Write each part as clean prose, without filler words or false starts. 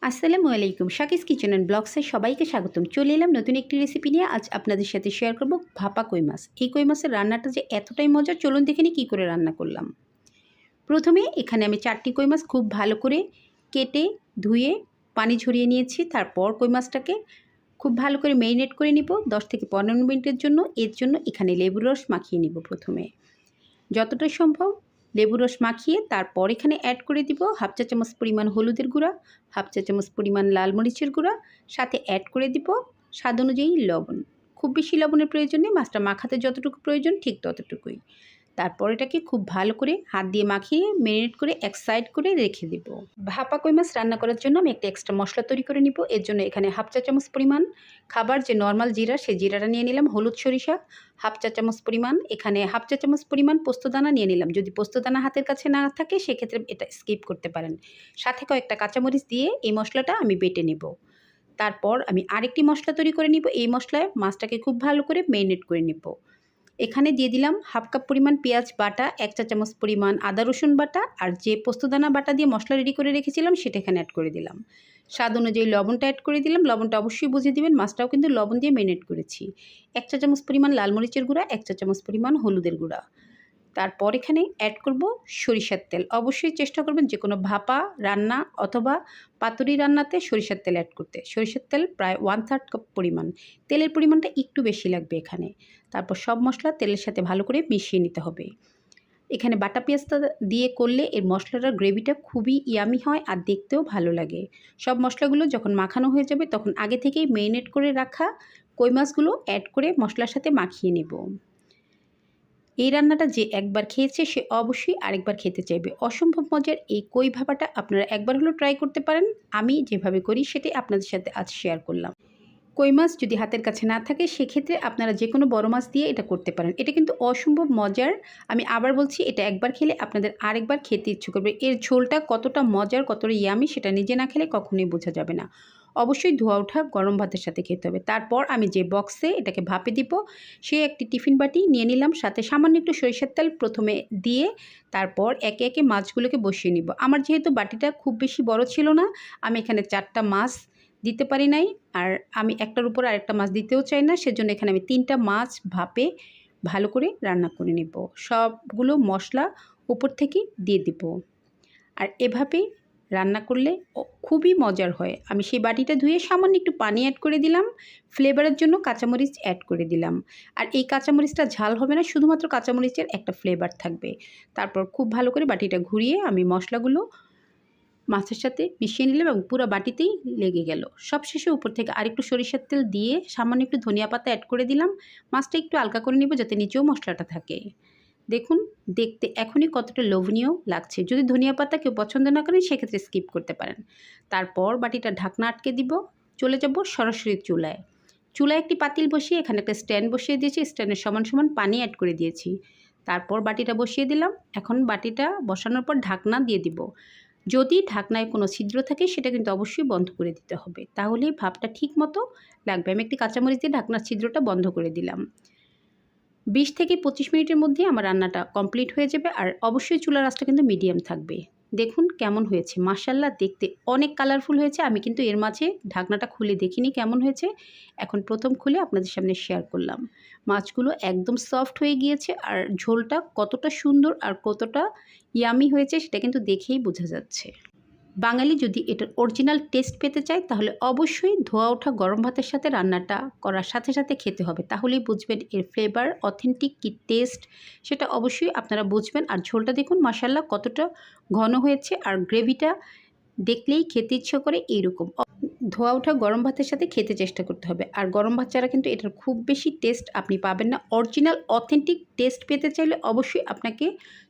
আসসালামু আলাইকুম, শাকিস kitchen and ব্লগসে সবাইকে স্বাগতম। চলে এলাম নতুন একটি রেসিপি নিয়ে। আজ আপনাদের সাথে শেয়ার করব ভাপা কই মাছ। এই কই মাছের রান্নাটা যে এতটাই মজার, চলুন দেখে নিই কী করে রান্না করলাম। প্রথমে এখানে আমি 4টি কই মাছ খুব ভালো করে কেটে ধুয়ে পানি ঝরিয়ে নিয়েছি। তারপর কই মাছটাকে খুব ভালো করে ম্যারিনেট করে নিব 10 থেকে 15 মিনিটের জন্য। এর জন্য এখানে লেবুর রস মাখিয়ে নিব। প্রথমে যতটা সম্ভব লেবুর রস মাখিয়ে তারপর এখানে অ্যাড করে দিব হাফ চা চামচ পরিমাণ হলুদের গুঁড়া, হাফ চা চামচ পরিমাণ লাল মরিচের গুঁড়া, সাথে অ্যাড করে দিব স্বাদ অনুযায়ী লবণ। খুব বেশি লবণের প্রয়োজন নেই, মাছটা মাখাতে যতটুকু প্রয়োজন ঠিক ততটুকুই। তারপর এটাকে খুব ভালো করে হাত দিয়ে মাখিয়ে ম্যারিনেট করে এক সাইড করে রেখে দেব। ভাপা কই মাছ রান্না করার জন্য আমি একটা এক্সট্রা মশলা তৈরি করে নিব। এর জন্য এখানে হাফ চা চামচ পরিমাণ খাবার যে নর্মাল জিরা, সেই জিরাটা নিয়ে নিলাম। হলুদ সরিষা হাফ চা চামচ পরিমাণ, এখানে হাফ চা চামচ পরিমাণ পোস্তদানা নিয়ে নিলাম। যদি পোস্তদানা হাতের কাছে না থাকে সেক্ষেত্রে এটা স্কিপ করতে পারেন। সাথে কয়েকটা কাঁচামরিচ দিয়ে এই মশলাটা আমি বেটে নেব। তারপর আমি আরেকটি মশলা তৈরি করে নিব। এই মশলায় মাছটাকে খুব ভালো করে ম্যারিনেট করে নেব। এখানে দিয়ে দিলাম হাফ কাপ পরিমাণ পেঁয়াজ বাটা, 1 চা চামচ পরিমাণ আদা রসুন বাটা, আর যে পোস্তদানা বাটা দিয়ে মশলা রেডি করে রেখেছিলাম সেটা এখানে অ্যাড করে দিলাম। স্বাদ অনুযায়ী লবণটা অ্যাড করে দিলাম। লবণটা অবশ্যই বুঝে দিবেন, মাছটাও কিন্তু লবণ দিয়ে ম্যারিনেট করেছি। 1 চা চামচ পরিমাণ লাল মরিচের গুঁড়া, 1 চা চামচ পরিমাণ হলুদের গুঁড়া। তারপর এখানে অ্যাড করব সরিষার তেল। অবশ্যই চেষ্টা করবেন যে কোনো ভাপা রান্না অথবা পাতুরি রান্নাতে সরিষার তেল অ্যাড করতে। সরিষার তেল প্রায় 1/3 কাপ পরিমাণ। তেলের পরিমাণটা একটু বেশি লাগবে এখানে। তারপর সব মশলা তেলের সাথে ভালো করে মিশিয়ে নিতে হবে। এখানে বাটা পেঁয়াজটা দিয়ে করলে এর মশলাটার গ্রেভিটা খুবই ইয়ামি হয় আর দেখতেও ভালো লাগে। সব মশলাগুলো যখন মাখানো হয়ে যাবে তখন আগে থেকেই ম্যারিনেট করে রাখা কই মাছগুলো অ্যাড করে মশলার সাথে মাখিয়ে নেব। এই রান্নাটা যে একবার খেয়েছে সে অবশ্যই আরেকবার খেতে চাইবে। অসম্ভব মজার এই কই ভাপাটা আপনারা একবার হলেও ট্রাই করতে পারেন। আমি যেভাবে করি সেটাই আপনাদের সাথে আজ শেয়ার করলাম। কই মাছ যদি হাতের কাছে না থাকে সেক্ষেত্রে আপনারা যে কোনো বড় মাছ দিয়ে এটা করতে পারেন। এটা কিন্তু অসম্ভব মজার। আমি আবার বলছি, এটা একবার খেলে আপনাদের আরেকবার খেতে ইচ্ছে করবে। এর ঝোলটা কতটা মজার, কতটা ইয়ামি সেটা নিজে না খেলে কখনোই বোঝা যাবে না। অবশ্যই ধোয়া ওঠা গরম ভাতের সাথে খেতে হবে। তারপর আমি যে বক্সে এটাকে ভাপে দিব সেই একটি টিফিন বাটি নিয়ে নিলাম। সাথে সামান্য একটু সরিষার তেল প্রথমে দিয়ে তারপর একে একে মাছগুলোকে বসিয়ে নিব। আমার যেহেতু বাটিটা খুব বেশি বড় ছিল না, আমি এখানে 4টা মাছ দিতে পারি নাই, আর আমি একটার উপর আরেকটা মাছ দিতেও চাই না, সেজন্য এখানে আমি 3টা মাছ ভাপে ভালো করে রান্না করে নেব। সবগুলো মশলা উপর থেকে দিয়ে দেব। আর এভাবেই রান্না করলে খুবই মজার হয়। আমি সেই বাটিটা ধুয়ে সামান্য একটু পানি অ্যাড করে দিলাম। ফ্লেভারের জন্য কাঁচামরিচ অ্যাড করে দিলাম। আর এই কাঁচামরিচটা ঝাল হবে না, শুধুমাত্র কাঁচামরিচের একটা ফ্লেভার থাকবে। তারপর খুব ভালো করে বাটিটা ঘুরিয়ে আমি মশলাগুলো মাছের সাথে মিশিয়ে নিলাম এবং পুরো বাটিতেই লেগে গেল। সবশেষে উপর থেকে আরেকটু সরিষার তেল দিয়ে সামান্য একটু ধনিয়া পাতা অ্যাড করে দিলাম। মাছটা একটু হালকা করে নিব যাতে নিচেও মশলাটা থাকে। দেখুন দেখতে এখনই কতটা লোভনীয় লাগছে। যদি ধনিয়া পাতা কেউ পছন্দ না করেন সেক্ষেত্রে স্কিপ করতে পারেন। তারপর বাটিটা ঢাকনা আটকে দিব। চলে যাব সরাসরি চুলায়। চুলায় একটি পাতিল বসিয়ে এখানে একটা স্ট্যান্ড বসিয়ে দিয়েছি। স্ট্যান্ডের সমান সমান পানি অ্যাড করে দিয়েছি। তারপর বাটিটা বসিয়ে দিলাম। এখন বাটিটা বসানোর পর ঢাকনা দিয়ে দিব। যদি ঢাকনায় কোনো ছিদ্র থাকে সেটা কিন্তু অবশ্যই বন্ধ করে দিতে হবে, তাহলেই ভাপটা ঠিক মতো লাগবে। আমি একটি কাঁচামরিচ দিয়ে ঢাকনার ছিদ্রটা বন্ধ করে দিলাম। 20 থেকে 25 মিনিটের মধ্যে আমার রান্নাটা কমপ্লিট হয়ে যাবে। আর অবশ্যই চুলার আঁচটা কিন্তু মিডিয়াম থাকবে। দেখুন কেমন হয়েছে, মাশাআল্লাহ দেখতে অনেক কালারফুল হয়েছে। আমি কিন্তু এর মাঝে ঢাকনাটা খুলে দেখিনি কেমন হয়েছে, এখন প্রথম খুলে আপনাদের সামনে শেয়ার করলাম। মাছগুলো একদম সফট হয়ে গিয়েছে আর ঝোলটা কতটা সুন্দর আর কতটা ইয়ামি হয়েছে সেটা কিন্তু দেখেই বোঝা যাচ্ছে। বাঙালি যদি এটার অরিজিনাল টেস্ট পেতে চায় তাহলে অবশ্যই ধোয়া ওঠা গরম ভাতের সাথে রান্নাটা করার সাথে সাথে খেতে হবে, তাহলেই বুঝবেন এর ফ্লেভার অথেন্টিক কি টেস্ট সেটা অবশ্যই আপনারা বুঝবেন। আর ঝোলটা দেখুন মাশাআল্লাহ কতটা ঘন হয়েছে, আর গ্রেভিটা দেখলেই খেতে ইচ্ছা করে এইরকম। ধোয়া ওঠা গরম ভাতের সাথে খেতে চেষ্টা করতে হবে। আর গরম ভাত ছাড়া কিন্তু এটার খুব বেশি টেস্ট আপনি পাবেন না। অরিজিনাল অথেন্টিক টেস্ট পেতে চাইলে অবশ্যই আপনাকে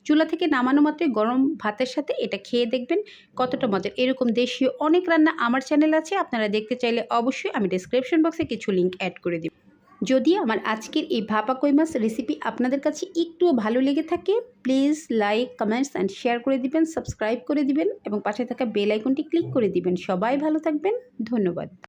চুলা থেকে নামানো মাত্রই গরম ভাতের সাথে এটা খেয়ে দেখবেন কতটা মজার। এরকম দেশীয় অনেক রান্না আমার চ্যানেল আছে, আপনারা দেখতে চাইলে অবশ্যই আমি ডেসক্রিপশন বক্সে কিছু লিঙ্ক অ্যাড করে দেব। যদি আমার আজকের এই ভাপা কই মাছ রেসিপি আপনাদের কাছে একটুও ভালো লেগে থাকে please like, comments and share করে দিবেন, সাবস্ক্রাইব করে দিবেন এবং পাশে থাকা বেল আইকনটি ক্লিক করে দিবেন। সবাই ভালো থাকবেন, ধন্যবাদ।